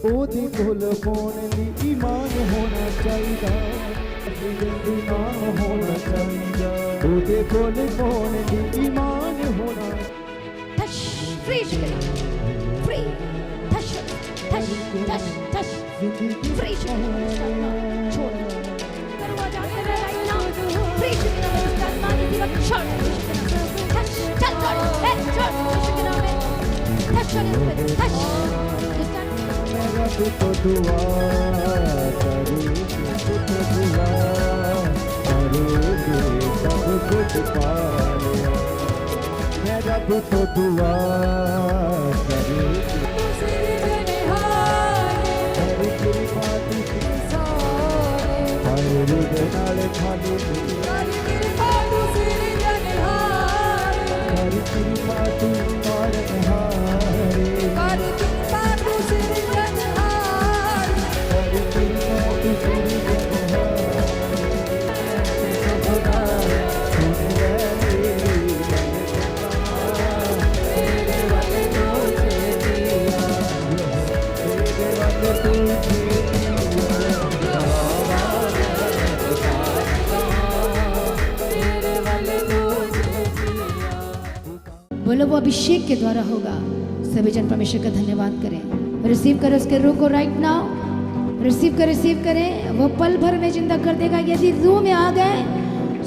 ओदे कोल पाने ली ईमान होना चाहिए, ईमान होना चाहिए, ओदे कोल पाने ली ईमान होना। touch, free chicken, free, touch, touch, touch, touch, free chicken, छोड़, दरवाजा तेरा right now, free chicken में उसका मानी थी वक्त छोड़, touch, चल छोड़, छोड़, chicken में, touch on his face, touch, मेरा तो दुआ करूँ, तो दुआ करूँगी सब कुछ पा लिया, मेरा तो दुआ करूँगी। बोलो वो अभिषेक के द्वारा होगा। सभी जन परमेश्वर का धन्यवाद करें, रिसीव करें उसके रूह को राइट नाउ, रिसीव करें। वो पल भर में जिंदा कर देगा। यदि रूह में आ गए,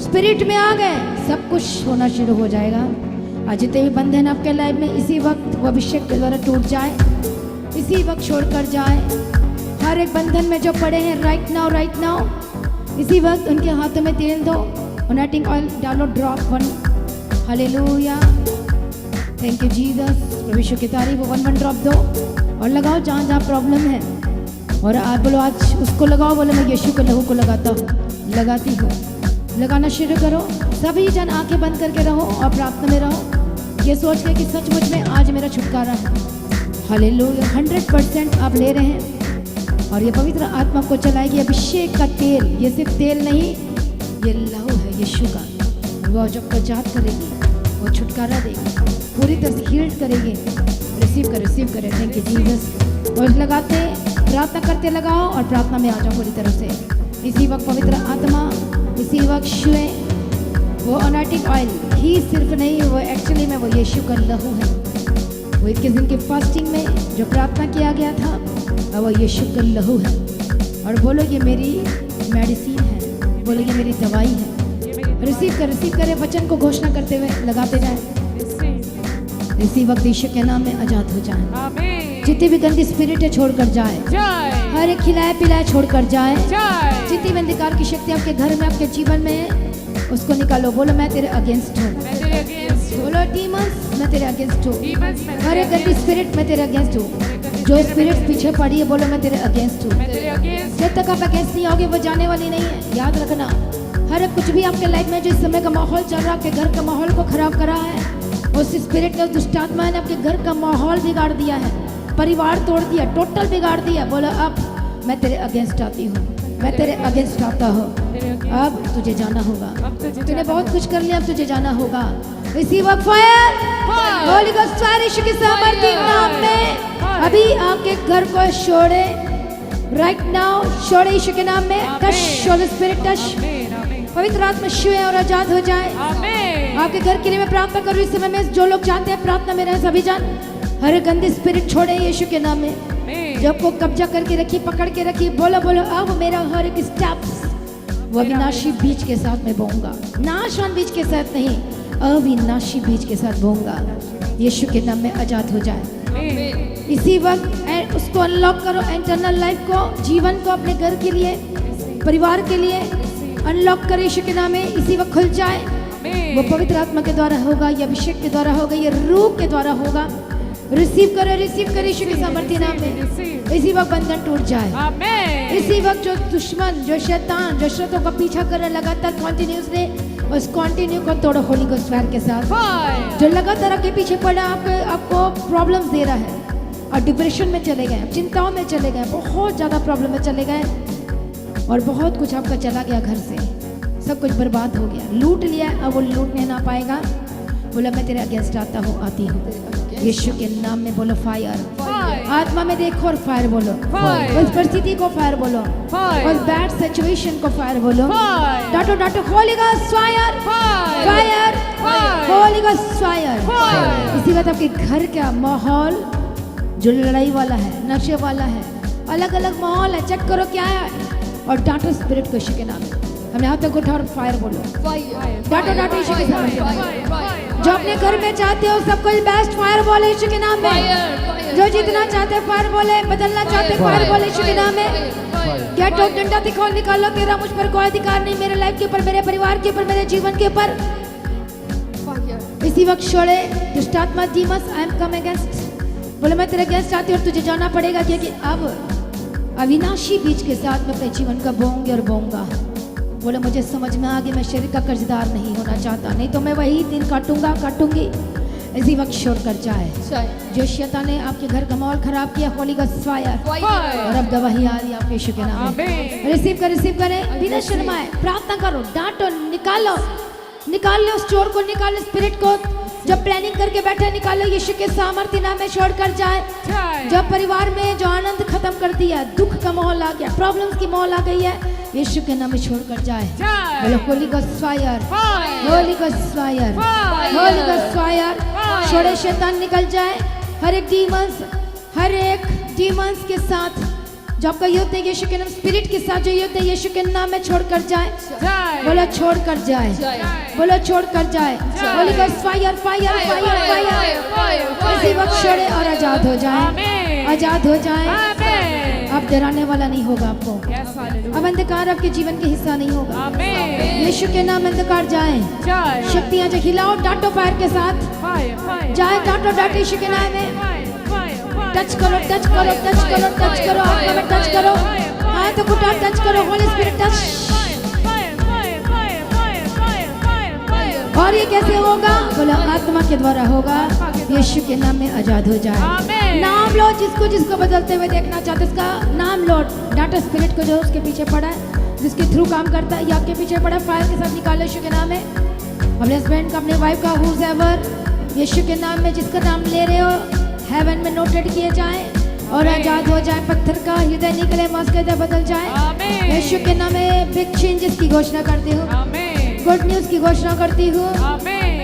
स्पिरिट में आ गए, सब कुछ होना शुरू हो जाएगा। आज जितने भी बंधन आपके लाइफ में इसी वक्त वो अभिषेक के द्वारा टूट जाए, इसी वक्त छोड़कर जाए। हर एक बंधन में जो पड़े हैं राइट नाउ, इसी वक्त उनके हाथों में तेल दो, अनॉइंटिंग ऑयल डालो, drop 1। Hallelujah, thank you Jesus. प्रभु की तारीफ। 1 ड्रॉप दो और लगाओ जहाँ जहाँ प्रॉब्लम है। और आज बोलो, आज उसको लगाओ। बोलो मैं यीशु के लहू को लगाता हूँ, लगाती हूँ। लगाना शुरू करो। सभी जन आंखें बंद करके रहो और प्रार्थना में रहो, ये सोच के कि सचमुच में आज मेरा छुटकारा है। हालेलुया, 100% आप ले रहे हैं और ये पवित्र आत्मा को चलाएगी। अभिषेक का तेल, ये सिर्फ तेल नहीं, ये लहू है यीशु का। वो जब प्रचार करेगी, वो छुटकारा देगी, पूरी तरह से हील्ड करेगी। रिसीव करें। Thank you Jesus. और लगाते, प्रार्थना करते लगाओ और प्रार्थना में आ जाओ पूरी तरह से। इसी वक्त पवित्र आत्मा, इसी वक्त छुए वो अनॉइंटिंग ऑयल ही सिर्फ नहीं, वो एक्चुअली में वो यीशु का लहू है। वो 21 दिन की फास्टिंग में जो प्रार्थना किया गया था, वो यीशु का लहू है। और बोलो ये मेरी मेडिसिन है, बोलो ये मेरी दवाई है। रिसीव करें। वचन को घोषणा करते हुए लगाते जाए। इसी वक्त यीशु के नाम में आजाद हो जाए। जितनी भी गंदी स्पिरिट है छोड़कर जाए। हर एक खिलाया पिलाया छोड़कर जाए। जितनी भी अंधकार की शक्ति आपके घर में, आपके जीवन में है, उसको निकालो। बोलो मैं तेरे अगेंस्ट हूँ। बोलो डीमंस मैं तेरे अगेंस्ट हूँ। हर एक गंदी स्पिरिट मैं तेरे अगेंस्ट हूँ। जो स्पिरिट पीछे पड़ी है, बोलो मैं तेरे अगेंस्ट हूँ। जब तक आप अगेंस्ट नहीं आओगे वो जाने वाली नहीं है, याद रखना। हर कुछ भी आपके लाइफ में जो इस समय का माहौल चल रहा है, आपके घर का माहौल को खराब करा है, उस स्पिरिट ने, दुष्ट आत्मा ने आपके घर का माहौल बिगाड़ दिया है, परिवार तोड़ दिया, टोटल बिगाड़ दिया। बोलो अब मैं तेरे अगेंस्ट आती हूँ, मैं तेरे अगेंस्ट आता हूँ। अब तुझे जाना होगा। तूने बहुत कुछ कर लिया, अब तुझे जाना होगा। इसी वक्त फायर, होली गोस्ट फायर यीशु के सामर्थ्य नाम में अभी आपके घर को छोड़े राइट नाउ, छोड़े यीशु के नाम में। Touch holy spirit, touch. पवित्र आत्मा छुए और आजाद हो जाए। आपके घर के लिए मैं प्रार्थना करूँ इस समय में। जो लोग चाहते हैं प्रार्थना में रहे, सभी जान हर गंदी स्पिरिट छोड़े यीशु के नाम में। जब को कब्जा करके रखी, पकड़ के रखी, बोलो अब मेरा हर एक स्टेप्स वो अविनाशी बीज के साथ मैं बोऊंगा। नाशवान बीज के साथ नहीं, अविनाशी बीज के साथ बोऊंगा। यीशु के नाम में आजाद हो जाए। इसी वक्त उसको अनलॉक करो, इंटरनल लाइफ को, जीवन को, अपने घर के लिए, परिवार के लिए अनलॉक करे यीशु के नाम में। इसी वक्त खुल जाए। वो पवित्र आत्मा के द्वारा होगा, ये अभिषेक के द्वारा होगा, ये रूह के द्वारा होगा। रिसीव करे यीशु के सामर्थ्य नाम में। इसी वक्त बंधन टूट जाए। इसी वक्त जो दुश्मन, जो शैतान, जो शत्रुओं का पीछा कर रहा है लगातार कंटिन्यूसली, उस कंटिन्यू को तोड़ो होली गोस्ट फायर के साथ। जो लगातार आपके पीछे पड़ा, आपको प्रॉब्लम्स दे रहा है और डिप्रेशन में चले गए, चिंताओं में चले गए, बहुत ज़्यादा प्रॉब्लम में चले गए और बहुत कुछ आपका चला गया, घर से सब कुछ बर्बाद हो गया, लूट लिया। अब वो लूटने ना पाएगा। बोला मैं तेरे अगेंस्ट आता हूँ, आती हूँ। यीशु के नाम में बोलो फायर, आत्मा में देखो और फायर बोलो। Fire. उस परिस्थिति को फायर बोलो। Fire. उस बैड सिचुएशन को फायर बोलो। Fire. डांटो डांटो, holy ghost fire, Fire. Fire, Fire. Holy ghost fire. Fire. इसी बात आपके घर का माहौल जो लड़ाई वाला है, नशे वाला है, अलग अलग माहौल है, चेक करो क्या है और डांटो स्पिरिट को यीशु के नाम में। हमने हाथ तक उठा और फायर बोलो। डांटो डांटो यीशु के नाम में। जो अपने घर में चाहते हो सब कुछ बेस्ट फायर बोले यीशु के नाम में। जो जीतना चाहते हैं फायर बोले, बदलना चाहते हैं फायर बोले यीशु के नाम में। गेट आउट, डंडा दिखाओ, निकालो, तेरा मुझ पर कोई अधिकार नहीं, मेरे लाइफ के ऊपर, मेरे परिवार के ऊपर, मेरे जीवन के ऊपर। इसी वक्त छोड़े दुष्ट आत्मा, demons, I am come against. बोले मैं तेरे अगेंस्ट आती हूँ और तुझे जाना पड़ेगा, क्योंकि अब अविनाशी बीज के साथ मैं अपने जीवन का बोऊंगी और बोऊंगा। बोले मुझे समझ में आ गया, मैं शरीर का कर्जदार नहीं होना चाहता, नहीं तो मैं वही दिन काटूंगी। इसी वक्त छोड़ कर जाए जो शैतान ने आपके घर का माहौल खराब किया, होली का फायर। और अब गवाही आ रही है आपके यीशु के नाम में। रिसीव करें बिना शर्माए, प्रार्थना करो, डांटो, निकाल लो उस चोर को, निकाल लो स्पिरिट को। जब प्लानिंग करके बैठे, निकालो यीशु के सामर्थ्य नाम में छोड़कर जाए। जब परिवार में जो आनंद खत्म कर दिया, दुख का माहौल आ गया, प्रॉब्लम्स की माहौल आ गई है, यीशु के नाम में छोड़कर जाए। बोलो holy ghost fire, holy ghost fire, holy ghost fire. छोड़े शैतान, निकल जाए। हर एक डीमंस के साथ जो आपका युद्ध है यीशु के नाम, स्पिरिट के साथ जो युद्ध है यीशु के नाम में छोड़कर जाए। बोलो छोड़कर जाए, बोलो छोड़कर जाए। Holi ghost fire, fire, fire, fire. इसी वक्त छोड़े और आजाद हो जाए, आजाद हो जाए। अब डराने वाला नहीं होगा आपको, अब अंधकार आपके जीवन के हिस्सा नहीं होगा। यीशु के नाम में अंधकार जाए, शक्तियां जो हिलाओ, डांटो फायर के साथ जाए, डांटो डांटो यीशु के नाम में। टच करो, टच करो, टच करो, टच करो, आत्मा में टच करो, हाथ को टच करो, होली स्पिरिट टच। और ये कैसे होगा? बोलो आत्मा के द्वारा होगा, यीशु के नाम में आजाद हो जाए। नाम लो, जिसको बदलते हुए देखना चाहते उसका नाम लो। डाटा स्पिरिट को जो उसके पीछे पड़ा है, जिसके थ्रू काम करता है या आपके पीछे पड़ा है, फायर के साथ निकालो यीशु के नाम में। अपने हस्बैंड का, अपने वाइफ का, हुज एवर, यीशु के नाम में जिसका नाम ले रहे हो, हेवन में नोटेड किए जाए और आजाद हो जाए। पत्थर का हृदय निकले, मस्जिद बदल जाए। यीशु के नाम में बिग चेंजेस की घोषणा करती हूँ, गुड न्यूज की घोषणा करती हूँ,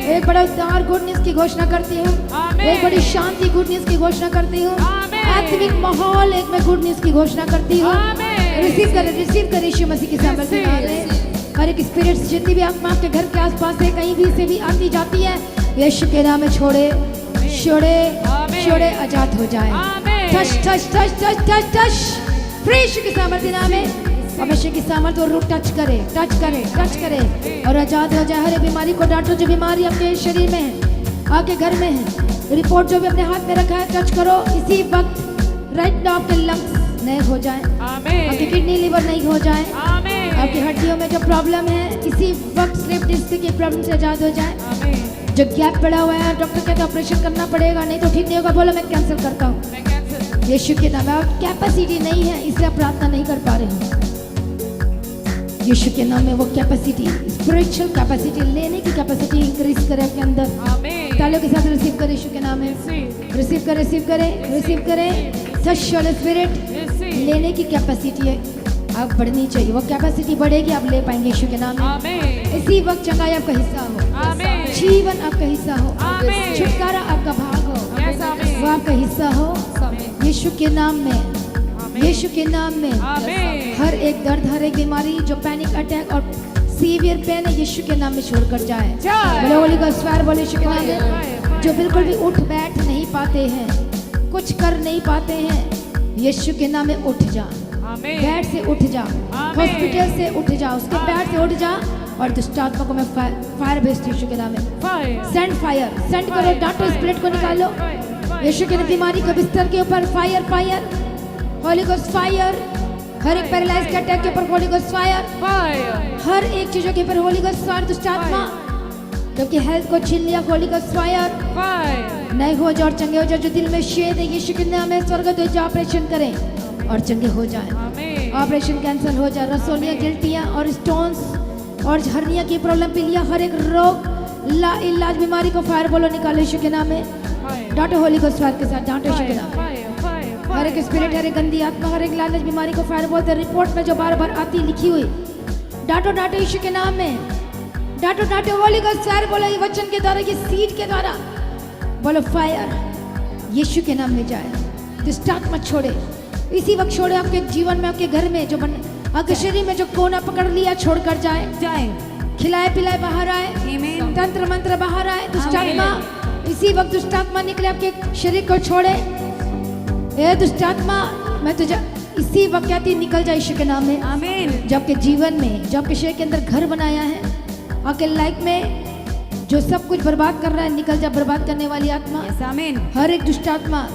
एक बड़ा उद्धार गुड न्यूज की घोषणा करती हूँ, एक बड़ी शांति गुड न्यूज की घोषणा करती हूँ, आत्मिक माहौल एक मैं गुड न्यूज की घोषणा करती हूँ। रिसीव कर यीशु मसीह की सामर्थ्य में। हर एक स्पिरिट जितनी भी आत्मा आपके घर के आसपास है, कहीं भी से भी आती जाती है, यीशु के नाम में छोड़े, आजाद हो जाए। Touch touch touch touch touch touch, free यीशु के सामर्थ्य नाम में। हमेशा की सामर्थ्य और रूप टच करे और आजाद हो जाए। हर एक बीमारी को डांटो, जो बीमारी आपके शरीर में है, आपके घर में है, रिपोर्ट जो भी अपने हाथ में रखा है, टच करो इसी वक्त। राइट नाउ आपके लंग्स नए हो जाए, आपकी किडनी लिवर नई हो जाए, आपकी हड्डियों में जो प्रॉब्लम है इसी वक्त स्लिप डिस्क की प्रॉब्लम से आजाद हो जाए। जो गैप पड़ा हुआ है, डॉक्टर कहते हैं ऑपरेशन करना पड़ेगा, नहीं तो ठीक नहीं होगा, बोलो मैं कैंसिल करता हूँ यीशु के नाम में। कैपेसिटी नहीं है इसलिए आप प्रार्थना नहीं कर पा रहे हो। यीशु के नाम में वो कैपेसिटी, स्पिरिचुअल कैपेसिटी, लेने की कैपेसिटी इंक्रीज करे आपके अंदर। तालियों के साथ रिसीव करें यीशु के नाम में। रिसीव करें। सच होली स्पिरिट, लेने की कैपेसिटी है आप बढ़नी चाहिए, वो कैपेसिटी बढ़ेगी, आप ले पाएंगे यीशु के नाम में। इसी वक्त चंगाई आपका हिस्सा हो, जीवन आपका हिस्सा हो, छुटकारा आपका भाग हो, वो आपका हिस्सा हो यीशु के नाम में। यीशु के नाम में हर एक दर्द, हर एक बीमारी, जो पैनिक अटैक और सीवियर पेन है, यीशु के नाम में छोड़कर जाए। बोले होली गॉस्ट फायर, बोले यीशु के नाम में। जो बिल्कुल भी उठ बैठ नहीं पाते हैं, कुछ कर नहीं पाते हैं, यीशु के नाम में उठ जा, बेड से उठ जा, हॉस्पिटल से उठ जा, उसके बेड से उठ जा और दुष्ट आत्मा को मैं फायर भेजती यीशु के नाम में। सेंड फायर, सेंड करो, डांटो स्पिरिट को निकालो यीशु के बीमारी के बिस्तर के ऊपर। Fire, holy ghost fire. हर एक पैरालाइज के अटैक के ऊपर होली गोस्ट फायर। हर एक चीजों के ऊपर होली गोस्ट फायर। दुष्ट आत्मा जबकि हेल्थ को छीन लिया, होली गोस्ट फायर। नए हो जाओ और चंगे हो जाओ। जो दिल में शेद है, यीशु के नाम में स्वर्गदूत जो ऑपरेशन करें और चंगे हो जाए, ऑपरेशन कैंसिल हो जाए। रसोलियाँ, गिल्टियाँ और स्टोन्स और हर्निया की प्रॉब्लम, पीलिया, हर एक रोग, इलाज बीमारी को फायर बोलो, निकालो यीशु के नाम में। डांटो होली गोस्ट फायर के साथ, डांटो यीशु के नाम में। हर एक स्पिरिट, हर एक गंदी आत्मा, हर एक लालच बीमारी को फायर बोलते। रिपोर्ट में जो बार बार आती लिखी हुई, डांटो डांटो यीशु के नाम में, डांटो डांटो। होली गॉस्ट फायर बोलो, ये वचन के द्वारा, ये सीड के द्वारा बोलो फायर यीशु के नाम में जाए। दुष्ट आत्मा छोड़े, इसी वक्त छोड़े। आपके जीवन में, आपके घर में जो आपके शरीर में जो कोना पकड़ लिया छोड़कर जाए। खिलाए पिलाए बाहर आए, तंत्र मंत्र बाहर आए। दुष्ट आत्मा, इसी वक्त दुष्ट आत्मा निकले, आपके शरीर को छोड़े। ए दुष्ट आत्मा, मैं तुझे इसी वक्त कहती निकल जाए यीशु के नाम में। आमीन। जो आपके जीवन में, जो आपके शरीर के अंदर घर बनाया है, आपके लाइफ में जो सब कुछ बर्बाद कर रहा है, निकल जा बर्बाद करने वाली आत्मा। आमीन। हर एक दुष्ट आत्मा,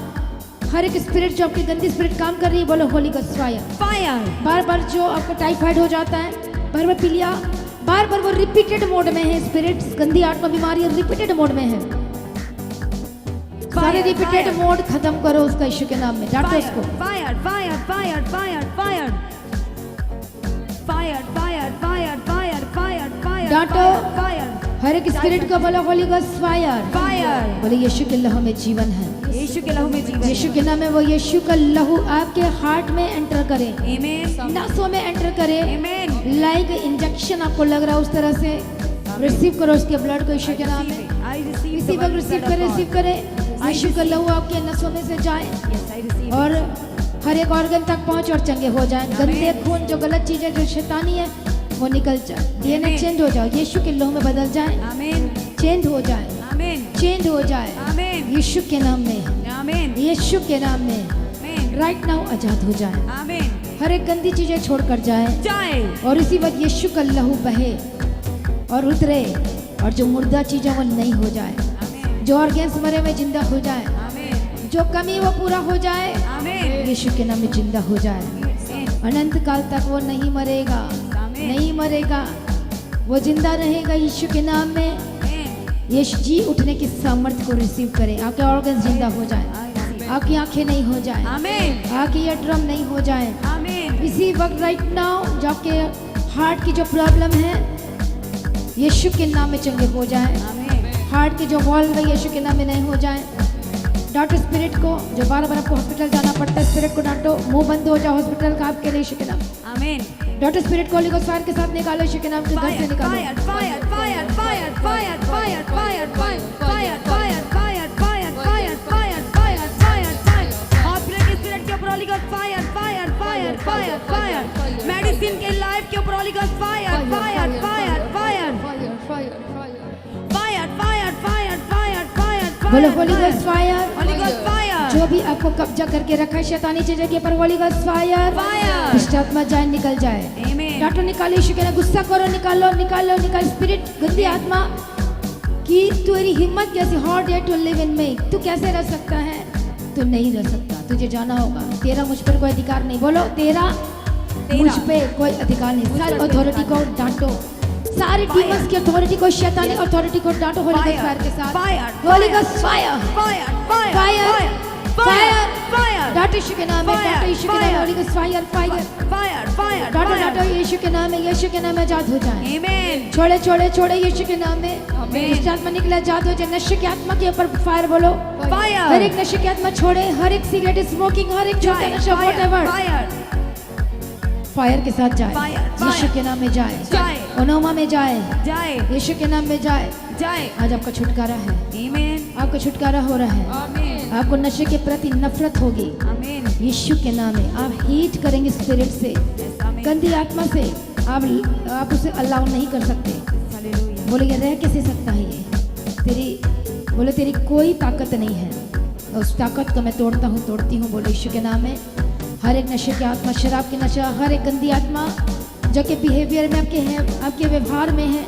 हर एक स्पिरिट जो आपकी गंदी स्पिरिट काम कर रही है, बोलो होली गॉस्ट फायर। फायर। बार बार जो आपको टाइफाइड हो जाता है, बार बार पीलिया, बार बार वो रिपीटेड मोड में है। स्पिरिट गंदी आत्मा बीमारी रिपीटेड मोड में है। सारे रिपीटेड मोड खत्म करो उसका यीशु के नाम में। डांटो उसको। Fire fire fire fire fire fire fire fire fire fire fire. डांटो। फायर। हर एक स्पिरिट को बोलो होली गॉस्ट फायर। फायर। बोले यीशु के लहू में जीवन है। यीशु के लहू में जीवन है। यीशु के नाम में वो यीशु का लहू आपके हार्ट में एंटर करे, आमीन। नसों में एंटर करे। आमीन। लाइक इंजेक्शन आपको लग रहा है उस तरह से रिसीव करो उसके ब्लड को यीशु के नाम में। इसी वक्त रिसीव करे। यीशु का लहू आपके नसों में से जाए और हर एक ऑर्गन तक पहुंच और चंगे हो जाए। गंदे खून, जो गलत चीजें, जो शैतानी है, वो निकल जाए। डीएनए चेंज हो जाए, यीशु के लहू में बदल जाए। आमीन। चेंज हो जाए, आमीन। चेंज हो जाए आमीन। यीशु के नाम में। आमीन। यीशु के नाम में आमीन। राइट नाउ आजाद हो जाए। आमीन। हर एक गंदी चीजें छोड़कर जाए और इसी वक्त यीशु का लहू बहे और उतरे और जो मुर्दा चीजें वो नहीं हो जाए, जो ऑर्गन्स मरे में जिंदा हो जाए, आमीन। जो कमी वो पूरा हो जाए। आमीन। यीशु के नाम में जिंदा हो जाए। अनंत काल तक वो नहीं मरेगा, नहीं मरेगा, वो जिंदा रहेगा यीशु के नाम में। यीशु जी उठने की सामर्थ्य को रिसीव करें। आपके ऑर्गन्स जिंदा हो जाए, आपकी आंखें नहीं हो जाए, आमीन। आपकी ईयरड्रम नहीं हो जाए। आमीन। इसी वक्त राइट नाउ जो आपके हार्ट की जो प्रॉब्लम है, यीशु के नाम में चंगे हो जाए। हार्ट के जो वॉल्व है, यीशु के नाम में नहीं हो जाए। डांटो स्पिरिट को, जो बार बार आपको हॉस्पिटल जाना पड़ता है, स्पिरिट को डांटो। मुंह बंद हो जाए हॉस्पिटल का आपके लिए यीशु के नाम। आमीन। डांटो स्पिरिट को, होली गॉस्ट फायर के साथ निकालो यीशु के नाम के घर से निकालो। Fire fire fire fire fire fire fire fire fire fire fire fire fire fire fire fire fire. Hospital के स्पिरिट के ऊपर holy ghost fire fire fire fire fire. Medicine के लाइफ के ऊपर holy ghost fire fire fire fire fire fire fire fire fire. बोलो holy ghost fire. Holy ghost fire. जो भी आपको कब्जा करके रखा है शैतानी चीजों के ऊपर, होली गॉस्ट फायर। फायर। दुष्ट आत्मा जाए, निकल जाए। आमीन। डांटो, निकालो यीशु के नाम। गुस्सा करो, निकालो निकालो निकाल। स्पिरिट गंदी आत्मा की तेरी हिम्मत कैसी, how dare to live in me, तू कैसे रह सकता है? तू नहीं रह सकता, तुझे जाना होगा। तेरा मुझ पर कोई अधिकार नहीं। बोलो तेरा मुझ पे कोई अधिकार नहीं। सारी अथॉरिटी को डांटो, सारी डीमंस की अथॉरिटी को, शैतानी अथॉरिटी को डांटो होली गॉस्ट फायर के साथ। Holy ghost fire fire fire fire fire fire. डांटो यीशु के नाम में, डांटो यीशु के नाम में। Holy ghost fire fire fire fire. डांटो डांटो यीशु के नाम में। यीशु के नाम में आजाद हो जाए। आमीन। छोड़े छोड़े छोड़े यीशु के नाम में। दुष्ट आत्मा निकले, आजाद हो जाए। नशे की आत्मा के ऊपर फायर बोलो। फायर। हर एक नशे की आत्मा छोड़े, हर एक सिगरेट स्मोकिंग, हर एक छोटा नशा, व्हाटएवर, फायर के साथ जाए। फायर। यीशु के नाम में जाए, जाए। ओनोमा में जाए, जाए यीशु के नाम में जाए। जाए। आज आपका छुटकारा है, आमीन। आपका छुटकारा हो रहा है। आमीन। आपको नशे के प्रति नफरत होगी आमीन। यीशु के नाम में। आप हीट करेंगे स्पिरिट से, आमीन। गंदी आत्मा से। आप उसे अलाउ नहीं कर सकते। हालेलुया। बोले ये रह कैसे सकता है ये? बोले तेरी कोई ताकत नहीं है। उस ताकत को मैं तोड़ता हूँ, तोड़ती हूँ, बोले यीशु के नाम में। हर एक नशे की आत्मा, शराब की नशा, हर एक गंदी आत्मा जो कि बिहेवियर में आपके है, आपके व्यवहार में है,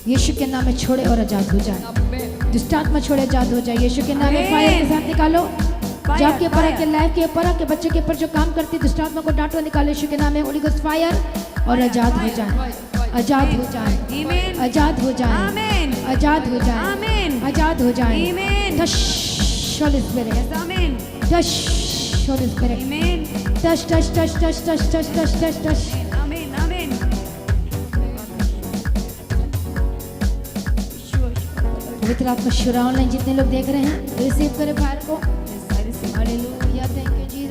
यीशु के नाम में छोड़े और आजाद हो जाए। दुष्ट आत्मा छोड़े, आजाद हो जाए यीशु के नाम में। फायर के साथ निकालो। जो आपके ऊपर, आपके लाइफ के ऊपर, आपके बच्चे के ऊपर जो काम करती दुष्ट आत्मा को डांटो, निकालो यीशु के नाम में। होली गॉस्ट फायर और आजाद हो जाए, आजाद हो जाए, आजाद हो जाए, आजाद हो जाए, आजाद हो जाए। Touch holy spirit, touch holy spirit, touch touch touch touch touch touch touch touch touch. पवित्र आत्मा शुरा ऑनलाइन जितने लोग देख रहे हैं, रिसीव करें फायर को। Hallelujah, thank you Jesus.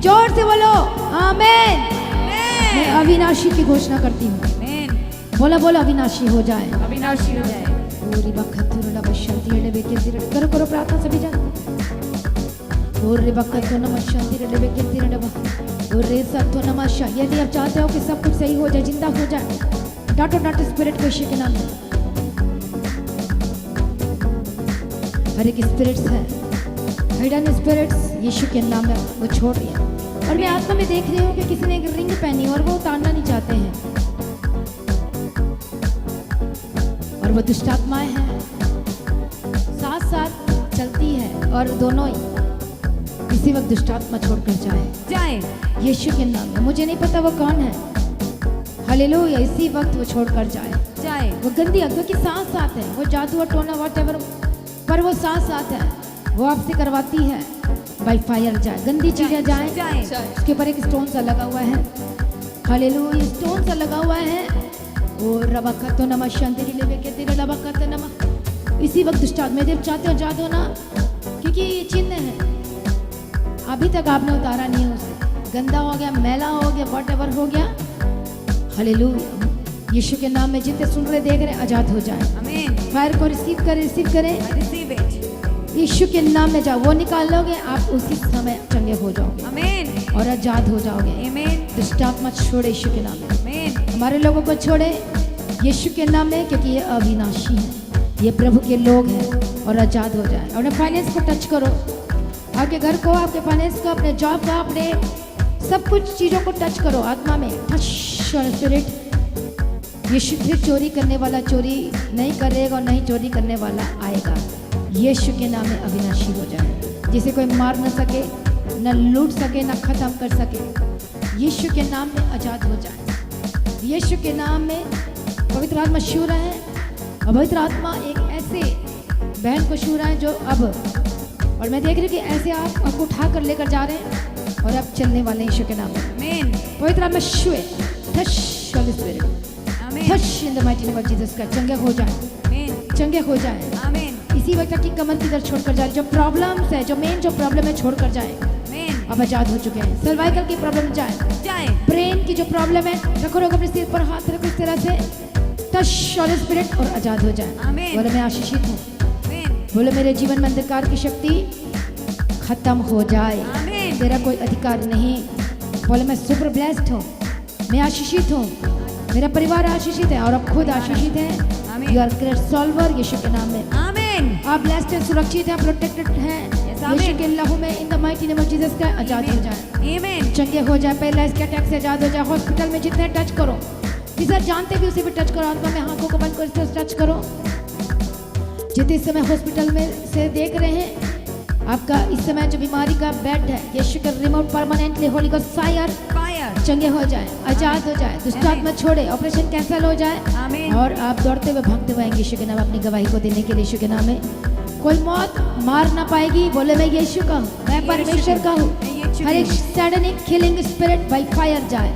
जोर से बोलो आमेन। मैं Amen. अविनाशी की घोषणा करती हूँ। Amen. बोला बोलो अविनाशी हो जाए। अविनाशी हो जाए। पूरी बखत बशांति करो करो प्रार्थना सभी जन। पूरी बखत शांति नमः। यदि आप चाहते हो कि सब कुछ सही हो जाए, जिंदा हो जाए, डांटो डांटो स्पिरिट को यीशु के नाम में। हर एक स्पिरिट्स है, हिडन स्पिरिट्स यीशु के नाम में वो छोड़ रही है। और मैं आत्मा में देख रही हूँ कि किसी ने एक रिंग पहनी और वो उतारना नहीं चाहते हैं, और वो दुष्ट आत्माएं हैं, साथ साथ चलती है, और दोनों ही इसी वक्त दुष्ट आत्मा छोड़कर जाए यीशु के नाम में। मुझे नहीं पता वो कौन है, हालेलुया। इसी वक्त वो छोड़कर जाए। वो गंदी आत्मा की साथ साथ है, वो जादू और टोना व्हाटएवर, पर वो साथ साथ है, वो आपसे करवाती है। बाय फायर जाए, गंदी चीजें जाए। उसके ऊपर एक स्टोन सा लगा हुआ है, हालेलुया, स्टोन सा लगा हुआ है। और रबकतो नमः शांति लेवे के तेरे रबकतो नमः। इसी वक्त दुष्ट आत्मा जब चाहते हो जा दो ना, क्योंकि ये चिन्ह है, अभी तक आपने उतारा नहीं है उसे, गंदा हो गया, मैला हो गया, व्हाटएवर हो गया, हालेलुया। यीशु के नाम में जितने सुन रहे देख रहे आजाद हो जाए। फायर को रिसीव करें। यीशु के नाम में जाओ, वो निकाल लोगे, आप उसी समय चंगे हो जाओगे और आजाद हो जाओगे। दुष्ट आत्मा छोड़े यीशु के नाम में, हमारे लोगों को छोड़े यीशु के नाम में, क्योंकि ये अविनाशी है, ये प्रभु के लोग हैं, और आजाद हो जाए। अपने फाइनेंस को टच करो, आपके घर को, आपके फाइनेंस को, अपने जॉब का, अपने सब कुछ चीज़ों को टच करो आत्मा में। Touch spirit. यीशु फिर चोरी करने वाला चोरी नहीं करेगा और नहीं चोरी करने वाला आएगा। यीशु के नाम में अविनाशी हो जाए, जिसे कोई मार न सके, न लूट सके, न खत्म कर सके। यीशु के नाम में आजाद हो जाए। यीशु के नाम में पवित्र आत्मा छू रहा है, और पवित्र आत्मा एक ऐसे बहन को छू रहा है जो अब, और मैं देख रही हूँ कि ऐसे आपको उठा कर लेकर जा रहे हैं, और आप चलने वाले यीशु के नाम में। पवित्र आत्मा छुए, touch holy spirit, touch in the mighty name of Jesus का। चंगे हो जाए, चंगे हो जाए। इसी वक्त की कमर की तरफ छोड़कर जाए, जो प्रॉब्लम्स है, जो मेन जो प्रॉब्लम है, छोड़कर जाए। अब आजाद हो चुके हैं। सर्वाइकल की प्रॉब्लम जाए, ब्रेन की जो प्रॉब्लम है, रखो अपने सिर पर हाथ रखो इस तरह से, टच होली स्पिरिट, और आजाद हो जाए। बोले मैं आशीषित हूँ, बोले मेरे जीवन में अंधकार की शक्ति खत्म हो जाए, तेरा कोई अधिकार नहीं। बोले मैं सुपर ब्लेस्ड हूँ, मैं आशीषित हूँ, मेरा परिवार आशीषित है, और अब खुद आशीषित है। यू आर ग्रेट सॉल्वर यीशु के नाम में। आप ब्लेस्ड हैं, सुरक्षित हैं, प्रोटेक्टेड हैं यीशु के लहू में। इन the mighty name of Jesus का आजाद हो जाए, चंगे हो जाए, पैरालाइज के अटैक से आजाद हो जाए। हॉस्पिटल में जितने टच करो, जिसे जानते भी उसी पे टच करो, आत्मा में हाथों को बंद करो, इस टच करो। जितने इस समय हॉस्पिटल में से देख रहे हैं, आपका इस समय जो बीमारी का बेड है, यीशु का remote permanently holy ghost fire, चंगे हो जाए, आजाद हो जाए, दुष्ट आत्मा छोड़े, ऑपरेशन कैंसिल हो जाए, और आप दौड़ते हुए भागते हुए आएंगे यीशु के नाम अपनी गवाही को देने के लिए। यीशु के नाम में कोई मौत मार ना पाएगी। बोले मैं यीशु का हूँ, मैं परमेश्वर का हूँ। हर एक सैडनिक किलिंग स्पिरिट बाय फायर जाए।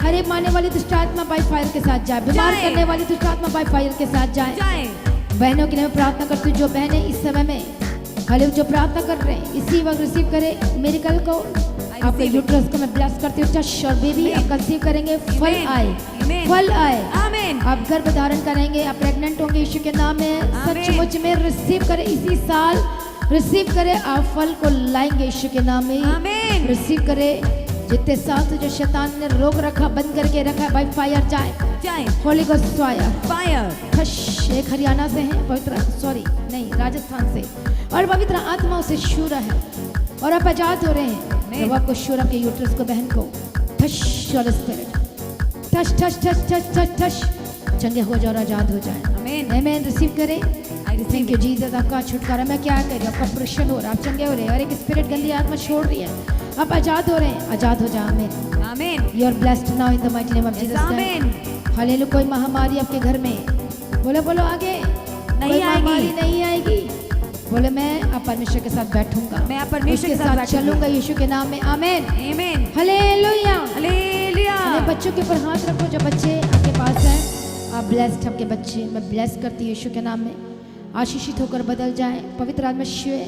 हर एक मारने वाली दुष्ट आत्मा बाय फायर के साथ जाए, बीमार करने वाली दुष्ट आत्मा बाय फायर के साथ जाए। बहनों के लिए मैं प्रार्थना करती हूँ, जो बहनें इस समय में हाले जो प्रार्थना कर रहे हैं, इसी वक्त रिसीव करें मेरिकल को। आपके यूट्रस को मैं ब्लेस करती हूँ, टच और बेबी आप कंसीव करेंगे, फल आए, फल आए, आप गर्भ धारण करेंगे, आप प्रेग्नेंट होंगे यीशु के नाम में। सचमुच में रिसीव करें, इसी साल रिसीव करें, आप फल को लाएंगे यीशु के नाम में। रिसीव करें। जितने साथ जो शैतान ने रोक रखा, बंद करके रखा, बाय फायर जाए, होली गोस्ट फायर। एक हरियाणा से है, पवित्र नहीं राजस्थान से, और पवित्र आत्मा उसे छू रहा है, और आप आजाद हो रहे हैं। जब आपको छू रहा है यूट्रस को, बहन को, touch holy spirit, touch touch touch touch touch touch, चंगे हो जाओ, आजाद हो जाए। आमीन। रिसीव करें। थैंक यू जीसस, आपका छुटकारा। मैं क्या कह रही हूँ, आपका ऑपरेशन हो रहा है, आप चंगे हो रहे हैं, और एक स्पिरिट गंदी आत्मा छोड़ रही है, आप आजाद हो रहे हैं, आजाद हो जाओ। आमीन। You are blessed now in the mighty name of Jesus. Hallelujah. कोई महामारी आपके घर में, बोलो बोलो आगे, नहीं आएगी। बोले मैं आप परमेश्वर के साथ बैठूंगा, मैं आप परमेश्वर के साथ चलूंगा यीशु के नाम में। आमीन। हालेलुया। अपने बच्चों के ऊपर हाथ रखो, जो बच्चे आपके पास हैं, आप ब्लेस्ड, आपके बच्चे मैं ब्लेस करती हूँ यीशु के नाम में, आशीषित होकर बदल जाए, पवित्र आत्मा छुए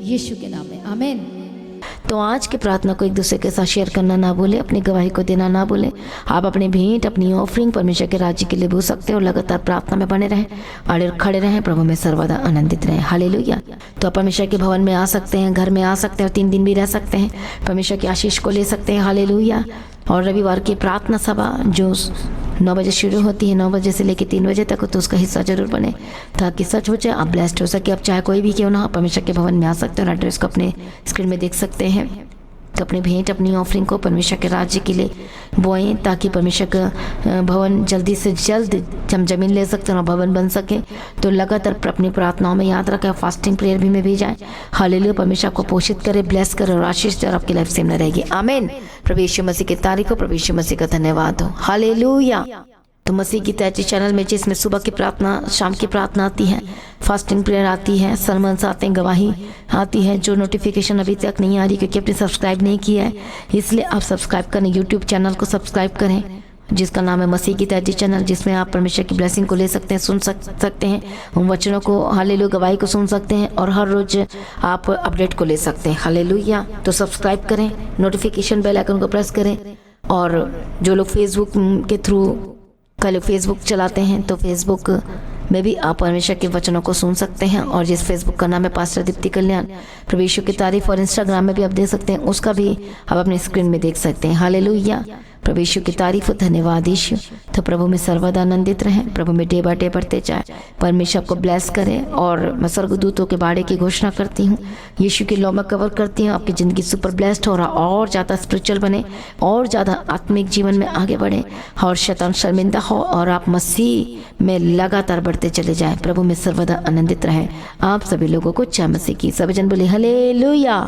यीशु के नाम में। आमीन। तो आज की प्रार्थना को एक दूसरे के साथ शेयर करना ना भूलें, अपनी गवाही को देना ना भूलें। आप अपनी भेंट, अपनी ऑफरिंग परमेश्वर के राज्य के लिए भूल सकते हो। लगातार प्रार्थना में बने रहें और खड़े रहें, प्रभु में सर्वदा आनंदित रहें। हालेलुया। तो आप परमेश्वर के भवन में आ सकते हैं, घर में आ सकते हैं, 3 दिन भी रह सकते हैं, परमेश्वर की आशीष को ले सकते हैं। हालेलुया। और रविवार की प्रार्थना सभा जो 9 बजे शुरू होती है, 9 बजे से लेकर 3 बजे तक, तो उसका हिस्सा जरूर बने ताकि सच हो जाए, आप ब्लेस्ड हो सके। आप चाहे कोई भी क्यों ना हो, परमेश्वर के भवन में आ सकते हो। एड्रेस को अपने स्क्रीन में देख सकते हैं। तो अपनी भेंट, अपनी ऑफरिंग को परमेश्वर के राज्य के लिए बोएं ताकि परमेश्वर का भवन जल्दी से जल्द हम जमीन ले सकते हैं और भवन बन सके। तो लगातार अपनी प्रार्थनाओं में याद रखें, फास्टिंग प्रेयर भी में भी जाएं। हालेलुया। परमेश्वर आपको पोषित करे, ब्लेस करे और आशीष दे और आपकी लाइफ सेम न रहेगी। आमीन। प्रभु यीशु मसीह की तारीफ हो, प्रभु यीशु मसीह का धन्यवाद हो। हालेलुया। तो मसीह की तैयारी चैनल में जिसमें सुबह की प्रार्थना, शाम की प्रार्थना आती है, फास्टिंग प्रेयर आती है, सरमन्स आते हैं, गवाही आती है। जो नोटिफिकेशन अभी तक नहीं आ रही क्योंकि आपने सब्सक्राइब नहीं किया है, इसलिए आप सब्सक्राइब करें, यूट्यूब चैनल को सब्सक्राइब करें जिसका नाम है मसीह की तैयारी चैनल, जिसमें आप परमेश्वर की ब्लेसिंग को ले सकते हैं, सुन सकते हैं, उन वचनों को, हालेलुया, गवाही को सुन सकते हैं और हर रोज आप अपडेट को ले सकते हैं। हालेलुया। तो सब्सक्राइब करें, नोटिफिकेशन बेल आइकन को प्रेस करें। और जो लोग फेसबुक के थ्रू लोग फेसबुक चलाते हैं तो फेसबुक में भी आप परमेश्वर के वचनों को सुन सकते हैं। और जिस फेसबुक का नाम है पास्टर दीप्ति कल्याण, प्रभु यीशु की तारीफ, और इंस्टाग्राम में भी आप देख सकते हैं, उसका भी आप अपनी स्क्रीन में देख सकते हैं। हालेलुया। प्रभु यीशु की तारीफ, धन्यवाद यीशु। तो प्रभु में सर्वदा आनंदित रहें, प्रभु में डे बाय डे बढ़ते जाए, परमेश्वर को ब्लेस करें। और मैं स्वर्गदूतों के बाड़े की घोषणा करती हूँ, यीशु की लौ में कवर करती हूँ, आपकी ज़िंदगी सुपर ब्लेस्ड हो रहा, और ज़्यादा स्पिरिचुअल बने, और ज़्यादा आत्मिक जीवन में आगे बढ़े, और शैतान शर्मिंदा हो और आप मसीह में लगातार बढ़ते चले जाएं। प्रभु में सर्वदा आनंदित रहें। आप सभी लोगों को जय मसीह की। सभी जन बोले हालेलुया।